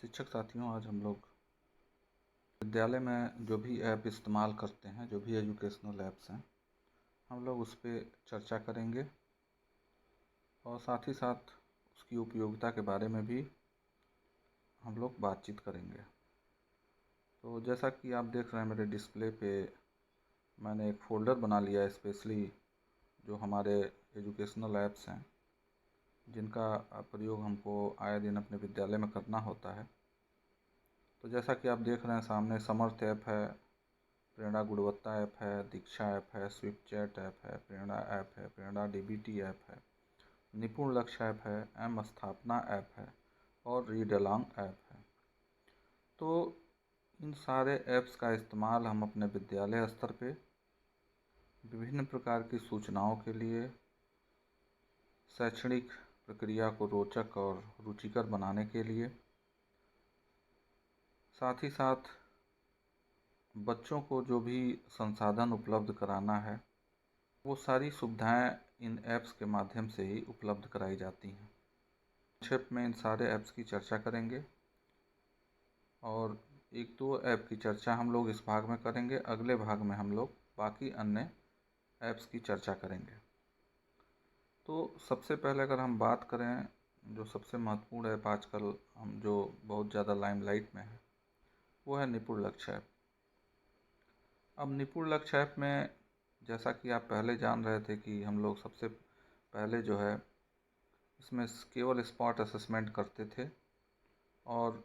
शिक्षक साथियों, आज हम लोग विद्यालय में जो भी ऐप इस्तेमाल करते हैं, जो भी एजुकेशनल ऐप्स हैं, हम लोग उस पर चर्चा करेंगे और साथ ही साथ उसकी उपयोगिता के बारे में भी हम लोग बातचीत करेंगे। तो जैसा कि आप देख रहे हैं मेरे डिस्प्ले पे, मैंने एक फ़ोल्डर बना लिया है स्पेशली जो हमारे एजुकेशनल ऐप्स हैं, जिनका प्रयोग हमको आए दिन अपने विद्यालय में करना होता है। तो जैसा कि आप देख रहे हैं सामने, समर्थ ऐप है, प्रेरणा गुणवत्ता ऐप है, दीक्षा ऐप है, स्विफ्ट चैट ऐप है, प्रेरणा ऐप है, प्रेरणा डीबीटी ऐप है, निपुण लक्ष्य ऐप है, एम स्थापना ऐप है और रीड अलोंग ऐप है। तो इन सारे ऐप्स का इस्तेमाल हम अपने विद्यालय स्तर पे विभिन्न प्रकार की सूचनाओं के लिए, शैक्षणिक प्रक्रिया को रोचक और रुचिकर बनाने के लिए, साथ ही साथ बच्चों को जो भी संसाधन उपलब्ध कराना है, वो सारी सुविधाएं इन ऐप्स के माध्यम से ही उपलब्ध कराई जाती हैं। संक्षेप में इन सारे ऐप्स की चर्चा करेंगे और एक दो ऐप की चर्चा हम लोग इस भाग में करेंगे। अगले भाग में हम लोग बाकी अन्य ऐप्स की चर्चा करेंगे। तो सबसे पहले अगर हम बात करें, जो सबसे महत्वपूर्ण ऐप आजकल हम जो बहुत ज़्यादा लाइमलाइट में है, वो है निपुण लक्ष्य ऐप। अब निपुण लक्ष्य ऐप में, जैसा कि आप पहले जान रहे थे कि हम लोग सबसे पहले जो है इसमें केवल स्पॉट असेसमेंट करते थे और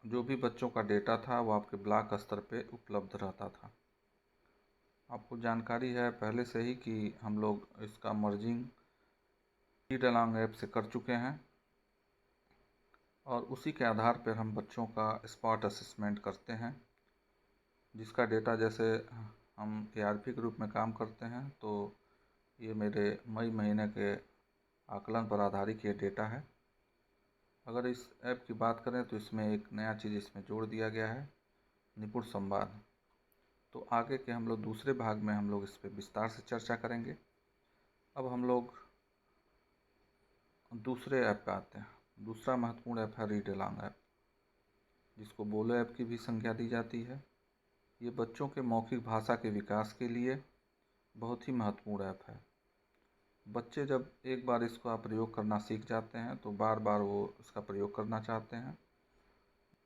जो भी बच्चों का डेटा था वो आपके ब्लॉक स्तर पे उपलब्ध रहता था। आपको जानकारी है पहले से ही कि हम लोग इसका मर्जिंग रीड अलोंग ऐप से कर चुके हैं और उसी के आधार पर हम बच्चों का स्पॉट असेसमेंट करते हैं, जिसका डेटा, जैसे हम ARP के रूप में काम करते हैं, तो ये मेरे मई महीने के आकलन पर आधारित ये डेटा है। अगर इस ऐप की बात करें तो इसमें एक नया चीज़ इसमें जोड़ दिया गया है, निपुण संवाद। तो आगे के हम लोग दूसरे भाग में हम लोग इस पर विस्तार से चर्चा करेंगे। अब हम लोग दूसरे ऐप पे आते हैं। दूसरा महत्वपूर्ण ऐप है रीड अलोंग ऐप, जिसको बोलो ऐप की भी संज्ञा दी जाती है। ये बच्चों के मौखिक भाषा के विकास के लिए बहुत ही महत्वपूर्ण ऐप है। बच्चे जब एक बार इसका प्रयोग करना सीख जाते हैं तो बार बार वो इसका प्रयोग करना चाहते हैं।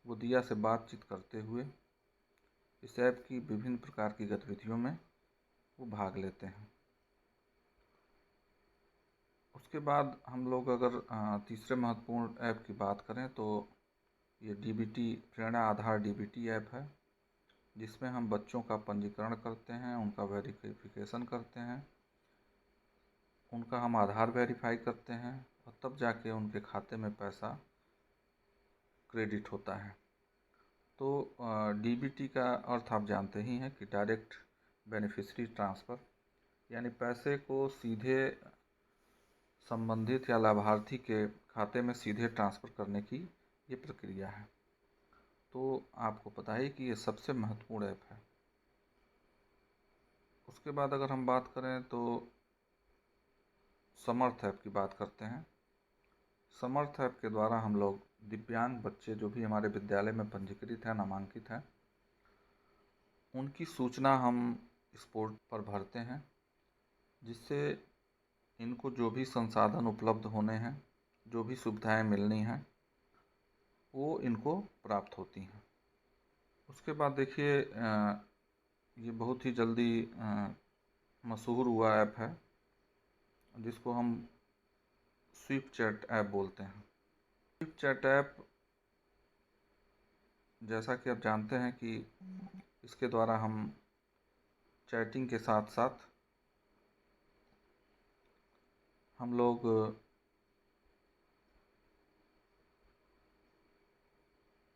वो दिया से बातचीत करते हुए इस ऐप की विभिन्न प्रकार की गतिविधियों में वो भाग लेते हैं। उसके बाद हम लोग अगर तीसरे महत्वपूर्ण ऐप की बात करें तो ये डीबीटी, प्रेरणा आधार डीबीटी ऐप है, जिसमें हम बच्चों का पंजीकरण करते हैं, उनका वेरिफिकेशन करते हैं, उनका हम आधार वेरीफाई करते हैं और तब जाके उनके खाते में पैसा क्रेडिट होता है। तो डीबीटी का अर्थ आप जानते ही हैं कि डायरेक्ट बेनिफिशियरी ट्रांसफ़र, यानी पैसे को सीधे संबंधित या लाभार्थी के खाते में सीधे ट्रांसफ़र करने की ये प्रक्रिया है। तो आपको पता है कि ये सबसे महत्वपूर्ण ऐप है। उसके बाद अगर हम बात करें तो समर्थ ऐप की बात करते हैं। समर्थ ऐप के द्वारा हम लोग दिव्यांग बच्चे जो भी हमारे विद्यालय में पंजीकृत हैं, नामांकित हैं, उनकी सूचना हम इस पोर्टल पर भरते हैं, जिससे इनको जो भी संसाधन उपलब्ध होने हैं, जो भी सुविधाएं मिलनी हैं, वो इनको प्राप्त होती हैं। उसके बाद देखिए, ये बहुत ही जल्दी मशहूर हुआ ऐप है, जिसको हम स्विफ्ट चैट ऐप बोलते हैं। स्विफ्ट चैट ऐप, जैसा कि आप जानते हैं कि इसके द्वारा हम चैटिंग के साथ साथ हम लोग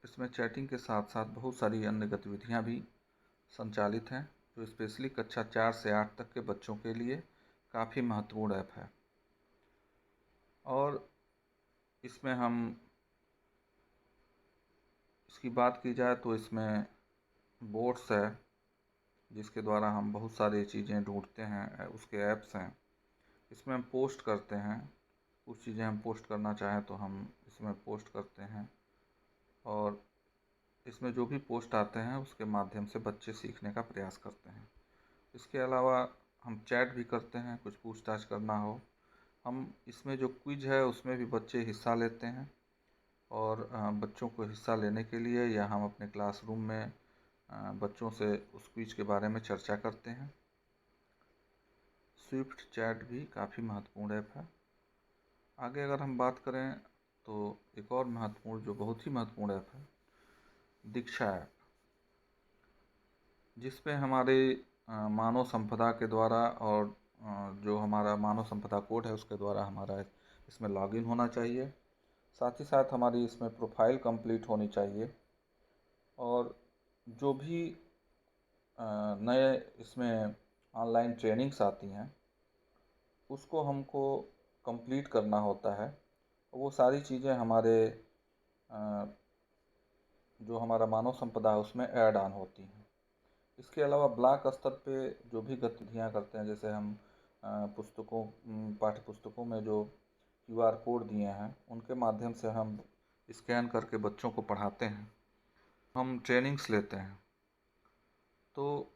इसमें चैटिंग के साथ साथ बहुत सारी अन्य गतिविधियां भी संचालित हैं, जो स्पेशली कक्षा 4 से 8 तक के बच्चों के लिए काफ़ी महत्वपूर्ण ऐप है। और इसमें हम, इसकी बात की जाए तो इसमें बोर्ड्स है, जिसके द्वारा हम बहुत सारी चीज़ें ढूंढते हैं, उसके ऐप्स हैं। इसमें हम पोस्ट करते हैं, कुछ चीज़ें हम पोस्ट करना चाहें तो हम इसमें पोस्ट करते हैं। और इसमें जो भी पोस्ट आते हैं उसके माध्यम से बच्चे सीखने का प्रयास करते हैं। इसके अलावा हम चैट भी करते हैं, कुछ पूछताछ करना हो। हम इसमें जो क्विज है उसमें भी बच्चे हिस्सा लेते हैं, और बच्चों को हिस्सा लेने के लिए या हम अपने क्लासरूम में बच्चों से उस क्विज के बारे में चर्चा करते हैं। स्विफ्ट चैट भी काफ़ी महत्वपूर्ण ऐप है। आगे अगर हम बात करें तो एक और महत्वपूर्ण, जो बहुत ही महत्वपूर्ण ऐप है, दीक्षा ऐप, जिस पे हमारे मानव संपदा के द्वारा और जो हमारा मानव संपदा कोड है उसके द्वारा हमारा इसमें लॉगिन होना चाहिए। साथ ही साथ हमारी इसमें प्रोफाइल कंप्लीट होनी चाहिए, और जो भी नए इसमें ऑनलाइन ट्रेनिंग्स आती हैं उसको हमको कंप्लीट करना होता है। वो सारी चीज़ें हमारे जो हमारा मानव संपदा है उसमें ऐड ऑन होती हैं। इसके अलावा ब्लॉक स्तर पे जो भी गतिविधियाँ करते हैं, जैसे हम पाठ्य पुस्तकों में जो QR कोड दिए हैं उनके माध्यम से हम स्कैन करके बच्चों को पढ़ाते हैं, हम ट्रेनिंग्स लेते हैं। तो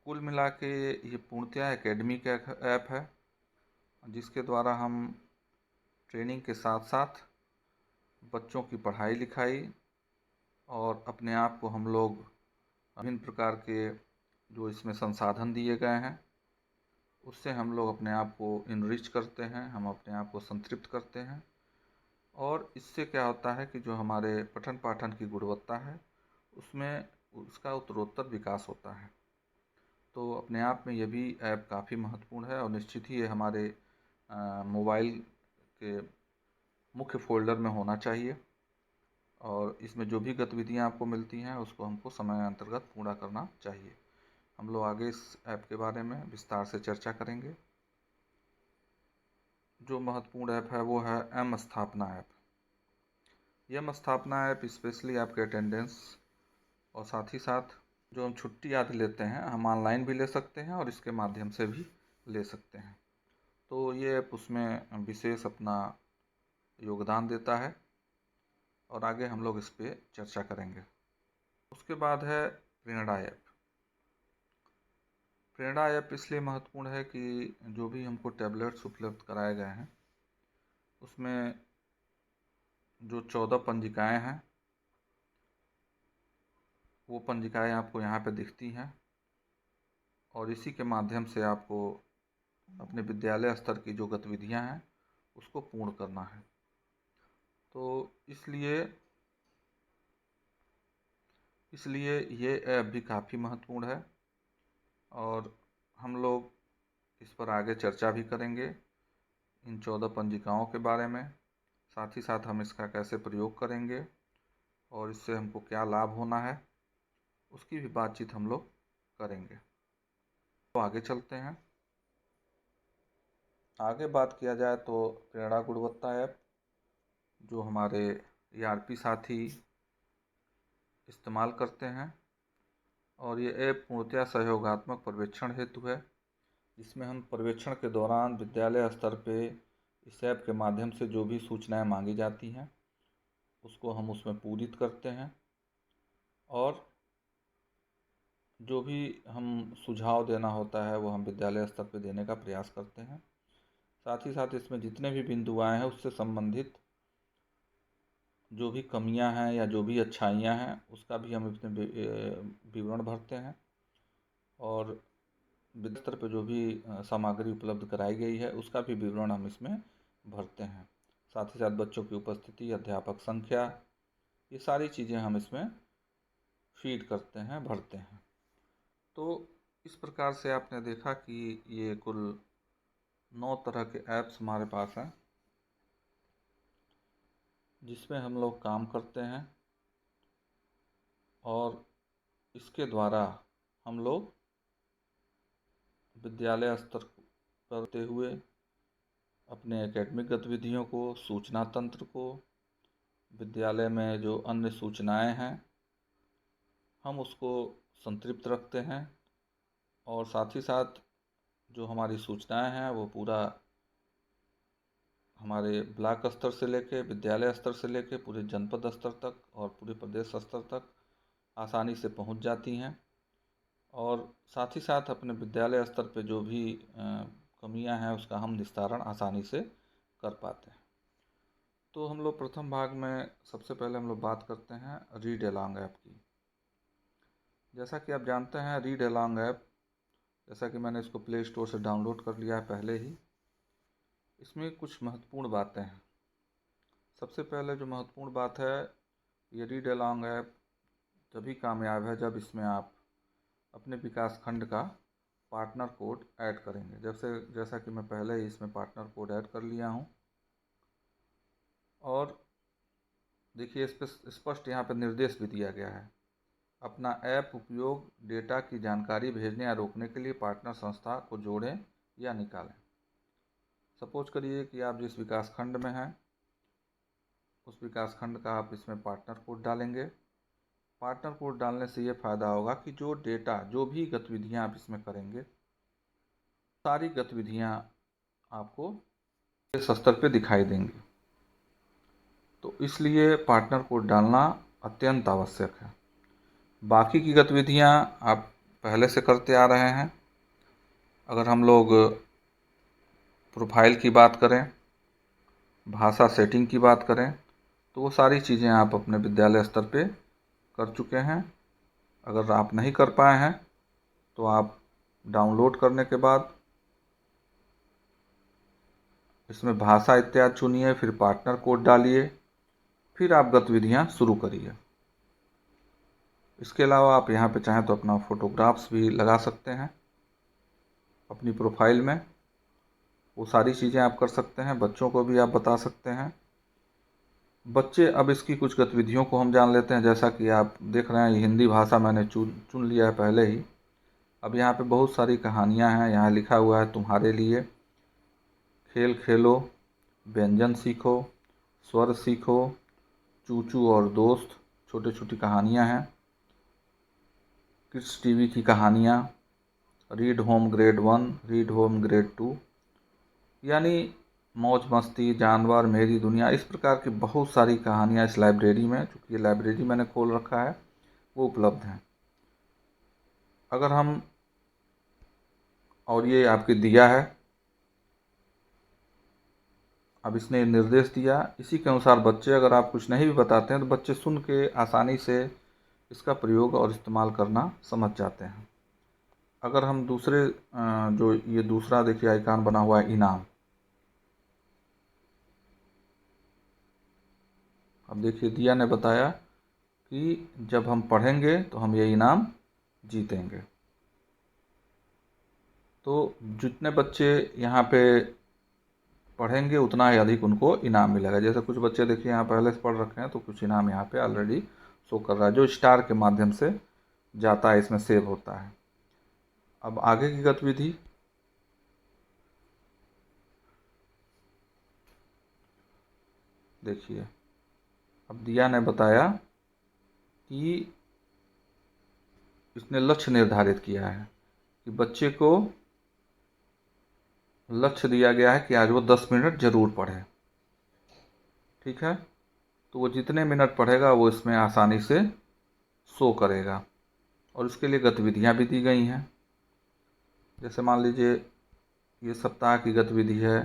कुल मिला के ये पूर्णतया एकेडमिक ऐप है, जिसके द्वारा हम ट्रेनिंग के साथ साथ बच्चों की पढ़ाई लिखाई और अपने आप को हम लोग विभिन्न प्रकार के जो इसमें संसाधन दिए गए हैं उससे हम लोग अपने आप को इनरिच करते हैं, हम अपने आप को संतृप्त करते हैं। और इससे क्या होता है कि जो हमारे पठन पाठन की गुणवत्ता है उसमें उसका उत्तरोत्तर विकास होता है। तो अपने आप में ये भी ऐप काफ़ी महत्वपूर्ण है, और निश्चित ही ये हमारे मोबाइल के मुख्य फ़ोल्डर में होना चाहिए, और इसमें जो भी गतिविधियाँ आपको मिलती हैं उसको हमको समय अंतर्गत पूरा करना चाहिए। हम लोग आगे इस ऐप के बारे में विस्तार से चर्चा करेंगे। जो महत्वपूर्ण ऐप है वो है एम स्थापना ऐप। एम स्थापना ऐप स्पेशली आपके अटेंडेंस और साथ ही साथ जो हम छुट्टी आदि लेते हैं हम ऑनलाइन भी ले सकते हैं और इसके माध्यम से भी ले सकते हैं। तो ये ऐप उसमें विशेष अपना योगदान देता है, और आगे हम लोग इस पर चर्चा करेंगे। उसके बाद है प्रेरणा ऐप। प्रेरणा ऐप इसलिए महत्वपूर्ण है कि जो भी हमको टैबलेट्स उपलब्ध कराए गए हैं उसमें जो 14 पंजिकाएँ हैं वो पंजिकाएँ आपको यहाँ पे दिखती हैं, और इसी के माध्यम से आपको अपने विद्यालय स्तर की जो गतिविधियाँ हैं उसको पूर्ण करना है। तो इसलिए ये ऐप भी काफ़ी महत्वपूर्ण है, और हम लोग इस पर आगे चर्चा भी करेंगे इन 14 पंजिकाओं के बारे में। साथ ही साथ हम इसका कैसे प्रयोग करेंगे और इससे हमको क्या लाभ होना है उसकी भी बातचीत हम लोग करेंगे। तो आगे चलते हैं। आगे बात किया जाए तो प्रेरणा गुणवत्ता ऐप, जो हमारे ERP साथी इस्तेमाल करते हैं, और ये ऐप पूर्णतया सहयोगात्मक पर्यवेक्षण हेतु है, जिसमें हम पर्यवेक्षण के दौरान विद्यालय स्तर पे इस ऐप के माध्यम से जो भी सूचनाएं मांगी जाती हैं उसको हम उसमें पूरित करते हैं, और जो भी हम सुझाव देना होता है वो हम विद्यालय स्तर पे देने का प्रयास करते हैं। साथ ही साथ इसमें जितने भी बिंदु आए हैं उससे संबंधित जो भी कमियां हैं या जो भी अच्छाइयां हैं उसका भी हम इसमें विवरण भरते हैं, और विद्यालय स्तर पर जो भी सामग्री उपलब्ध कराई गई है उसका भी विवरण हम इसमें भरते हैं। साथ ही साथ बच्चों की उपस्थिति, अध्यापक संख्या, ये सारी चीज़ें हम इसमें फीड करते हैं, भरते हैं। तो इस प्रकार से आपने देखा कि ये कुल 9 तरह के ऐप्स हमारे पास हैं जिसमें हम लोग काम करते हैं, और इसके द्वारा हम लोग विद्यालय स्तर करते हुए अपने एकेडमिक गतिविधियों को, सूचना तंत्र को, विद्यालय में जो अन्य सूचनाएं हैं हम उसको संतृप्त रखते हैं, और साथ ही साथ जो हमारी सूचनाएं हैं वो पूरा हमारे ब्लॉक स्तर से लेके विद्यालय स्तर से लेके पूरे जनपद स्तर तक और पूरे प्रदेश स्तर तक आसानी से पहुंच जाती हैं। और साथ ही साथ अपने विद्यालय स्तर पे जो भी कमियां हैं उसका हम निस्तारण आसानी से कर पाते हैं। तो हम लोग प्रथम भाग में सबसे पहले हम लोग बात करते हैं रीड अलोंग ऐप की। जैसा कि आप जानते हैं रीड अलोंग ऐप, जैसा कि मैंने इसको प्ले स्टोर से डाउनलोड कर लिया है पहले ही, इसमें कुछ महत्वपूर्ण बातें हैं। सबसे पहले जो महत्वपूर्ण बात है, ये रीड अलोंग ऐप तभी कामयाब है जब इसमें आप अपने विकास खंड का पार्टनर कोड ऐड करेंगे। जैसा कि मैं पहले ही इसमें पार्टनर कोड ऐड कर लिया हूँ। और देखिए इस पर स्पष्ट यहाँ पर निर्देश भी दिया गया है। अपना ऐप उपयोग डेटा की जानकारी भेजने या रोकने के लिए पार्टनर संस्था को जोड़ें या निकालें। सपोज करिए कि आप जिस विकास खंड में हैं उस विकास खंड का आप इसमें पार्टनर कोड डालेंगे। पार्टनर कोड डालने से ये फ़ायदा होगा कि जो डेटा, जो भी गतिविधियाँ आप इसमें करेंगे, सारी गतिविधियाँ आपको इस स्तर पे दिखाई देंगी। तो इसलिए पार्टनर कोड डालना अत्यंत आवश्यक है। बाकी की गतिविधियाँ आप पहले से करते आ रहे हैं। अगर हम लोग प्रोफाइल की बात करें, भाषा सेटिंग की बात करें, तो वो सारी चीज़ें आप अपने विद्यालय स्तर पे कर चुके हैं। अगर आप नहीं कर पाए हैं तो आप डाउनलोड करने के बाद इसमें भाषा इत्यादि चुनिए, फिर पार्टनर कोड डालिए, फिर आप गतिविधियाँ शुरू करिए। इसके अलावा आप यहाँ पे चाहें तो अपना फ़ोटोग्राफ्स भी लगा सकते हैं अपनी प्रोफाइल में। वो सारी चीज़ें आप कर सकते हैं। बच्चों को भी आप बता सकते हैं। बच्चे, अब इसकी कुछ गतिविधियों को हम जान लेते हैं। जैसा कि आप देख रहे हैं, हिंदी भाषा मैंने चुन लिया है पहले ही। अब यहाँ पे बहुत सारी कहानियाँ हैं। यहाँ लिखा हुआ है तुम्हारे लिए, खेल खेलो, व्यंजन सीखो, स्वर सीखो, चूचू और दोस्त, छोटी छोटी कहानियाँ हैं। किड्स टीवी की कहानियाँ, read home grade 1, read home grade 2, यानी मौज मस्ती, जानवर, मेरी दुनिया, इस प्रकार की बहुत सारी कहानियाँ इस लाइब्रेरी में, चूँकि ये लाइब्रेरी मैंने खोल रखा है, वो उपलब्ध हैं। अगर हम, और ये आपकी दिया है, अब इसने निर्देश दिया, इसी के अनुसार बच्चे, अगर आप कुछ नहीं भी बताते हैं तो बच्चे सुन के आसानी से इसका प्रयोग और इस्तेमाल करना समझ जाते हैं। अगर हम दूसरे जो ये दूसरा देखिए आइकन बना हुआ है, इनाम, अब देखिए दिया ने बताया कि जब हम पढ़ेंगे तो हम ये इनाम जीतेंगे। तो जितने बच्चे यहाँ पे पढ़ेंगे उतना ही अधिक उनको इनाम मिलेगा। जैसे कुछ बच्चे देखिए यहाँ पहले से पढ़ रखे हैं तो कुछ इनाम यहाँ पे ऑलरेडी शो कर रहा है, जो स्टार के माध्यम से जाता है, इसमें सेव होता है। अब आगे की गतिविधि, देखिए अब दिया ने बताया कि इसने लक्ष्य निर्धारित किया है कि बच्चे को लक्ष्य दिया गया है कि आज वो 10 मिनट ज़रूर पढ़े। ठीक है, तो वो जितने मिनट पढ़ेगा वो इसमें आसानी से शो करेगा। और उसके लिए गतिविधियाँ भी दी गई हैं। जैसे मान लीजिए ये सप्ताह की गतिविधि है,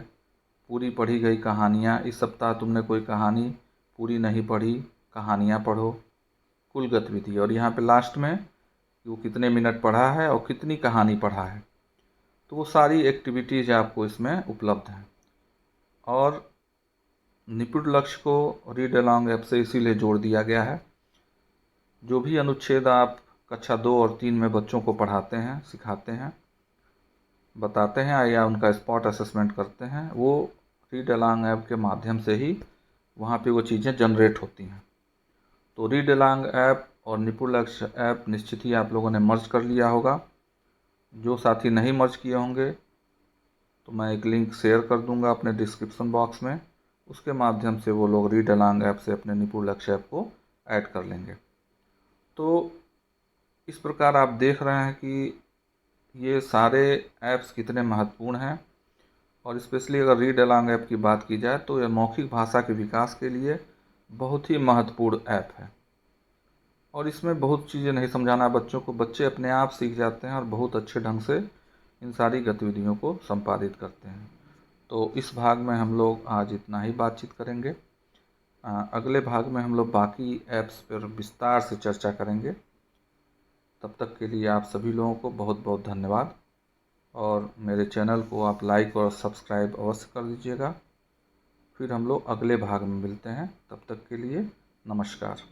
पूरी पढ़ी गई कहानियाँ। इस सप्ताह तुमने कोई कहानी पूरी नहीं पढ़ी, कहानियाँ पढ़ो, कुल गतिविधि। और यहाँ पे लास्ट में वो कितने मिनट पढ़ा है और कितनी कहानी पढ़ा है, तो वो सारी एक्टिविटीज़ आपको इसमें उपलब्ध हैं। और निपुण लक्ष्य को रीड अलोंग ऐप से इसीलिए जोड़ दिया गया है। जो भी अनुच्छेद आप कक्षा 2 और 3 में बच्चों को पढ़ाते हैं, सिखाते हैं, बताते हैं या उनका स्पॉट असेसमेंट करते हैं, वो रीड अलोंग ऐप के माध्यम से ही वहाँ पे वो चीज़ें जनरेट होती हैं। तो रीड अलोंग ऐप और निपुण लक्ष्य ऐप निश्चित ही आप लोगों ने मर्ज कर लिया होगा। जो साथी नहीं मर्ज किए होंगे तो मैं एक लिंक शेयर कर दूंगा अपने डिस्क्रिप्शन बॉक्स में, उसके माध्यम से वो लोग रीड अलोंग ऐप से अपने निपुण लक्ष्य ऐप को ऐड कर लेंगे। तो इस प्रकार आप देख रहे हैं कि ये सारे ऐप्स कितने महत्वपूर्ण हैं। और स्पेशली अगर रीड अलोंग ऐप की बात की जाए तो यह मौखिक भाषा के विकास के लिए बहुत ही महत्वपूर्ण ऐप है। और इसमें बहुत चीज़ें नहीं समझाना बच्चों को, बच्चे अपने आप सीख जाते हैं और बहुत अच्छे ढंग से इन सारी गतिविधियों को संपादित करते हैं। तो इस भाग में हम लोग आज इतना ही बातचीत करेंगे। अगले भाग में हम लोग बाकी ऐप्स पर विस्तार से चर्चा करेंगे। तब तक के लिए आप सभी लोगों को बहुत बहुत धन्यवाद, और मेरे चैनल को आप लाइक और सब्सक्राइब अवश्य कर दीजिएगा। फिर हम लोग अगले भाग में मिलते हैं, तब तक के लिए नमस्कार।